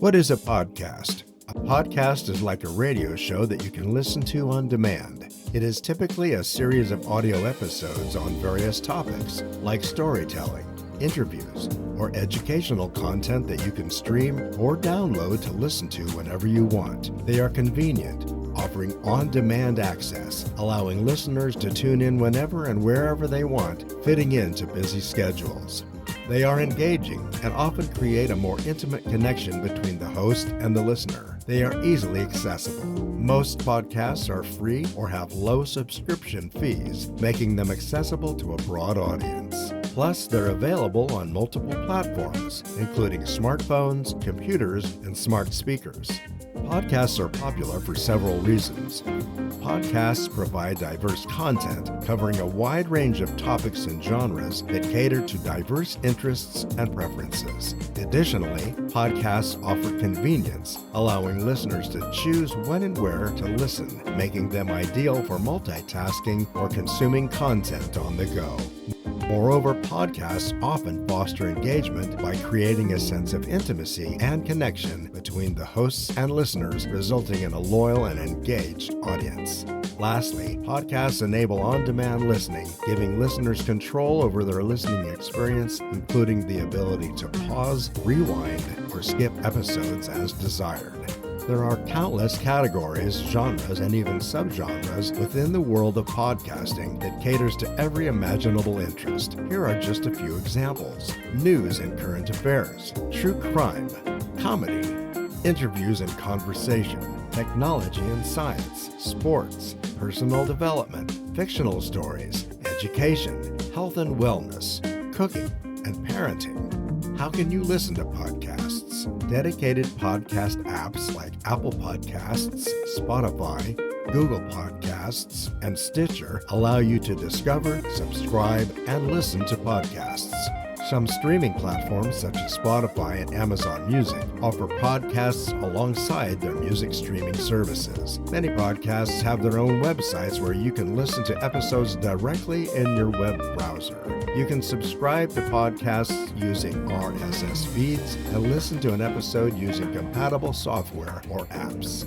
What is a podcast? A podcast is like a radio show that you can listen to on demand. It is typically a series of audio episodes on various topics, like storytelling, interviews, or educational content that you can stream or download to listen to whenever you want. They are convenient, offering on-demand access, allowing listeners to tune in whenever and wherever they want, fitting into busy schedules. They are engaging and often create a more intimate connection between the host and the listener. They are easily accessible. Most podcasts are free or have low subscription fees, making them accessible to a broad audience. Plus, they're available on multiple platforms, including smartphones, computers, and smart speakers. Podcasts are popular for several reasons. Podcasts provide diverse content covering a wide range of topics and genres that cater to diverse interests and preferences. Additionally, podcasts offer convenience, allowing listeners to choose when and where to listen, making them ideal for multitasking or consuming content on the go. Moreover, podcasts often foster engagement by creating a sense of intimacy and connection between the hosts and listeners, resulting in a loyal and engaged audience. Lastly, podcasts enable on-demand listening, giving listeners control over their listening experience, including the ability to pause, rewind, or skip episodes as desired. There are countless categories, genres, and even subgenres within the world of podcasting that caters to every imaginable interest. Here are just a few examples: news and current affairs, true crime, comedy, interviews and conversation, technology and science, sports, personal development, fictional stories, education, health and wellness, cooking, and parenting. How can you listen to podcasts? Dedicated podcast apps like Apple Podcasts, Spotify, Google Podcasts, and Stitcher allow you to discover, subscribe, and listen to podcasts. Some streaming platforms such as Spotify and Amazon Music offer podcasts alongside their music streaming services. Many podcasts have their own websites where you can listen to episodes directly in your web browser. You can subscribe to podcasts using RSS feeds and listen to an episode using compatible software or apps.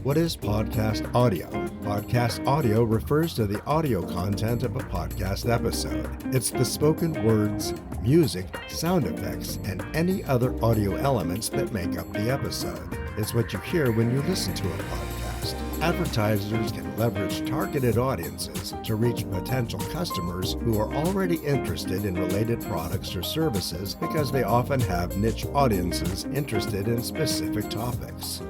What is podcast audio? Podcast audio refers to the audio content of a podcast episode. It's the spoken words, music, sound effects, and any other audio elements that make up the episode. It's what you hear when you listen to a podcast. Advertisers can leverage targeted audiences to reach potential customers who are already interested in related products or services because they often have niche audiences interested in specific topics.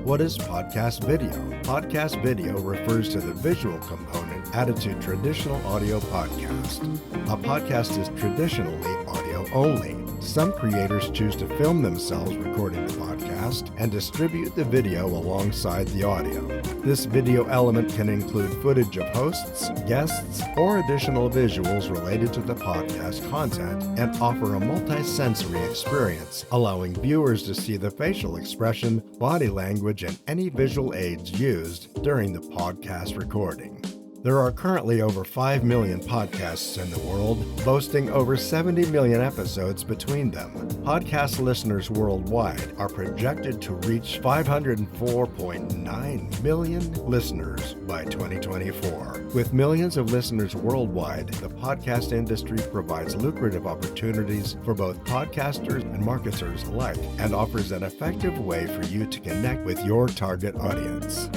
What is podcast video? Podcast video refers to the visual component added to traditional audio podcast. A podcast is traditionally audio only. Some creators choose to film themselves recording the podcast and distribute the video alongside the audio. This video element can include footage of hosts, guests, or additional visuals related to the podcast content and offer a multi-sensory experience, allowing viewers to see the facial expression, body language, and any visual aids used during the podcast recording. There are currently over 5 million podcasts in the world, boasting over 70 million episodes between them. Podcast listeners worldwide are projected to reach 504.9 million listeners by 2024. With millions of listeners worldwide, the podcast industry provides lucrative opportunities for both podcasters and marketers alike and offers an effective way for you to connect with your target audience.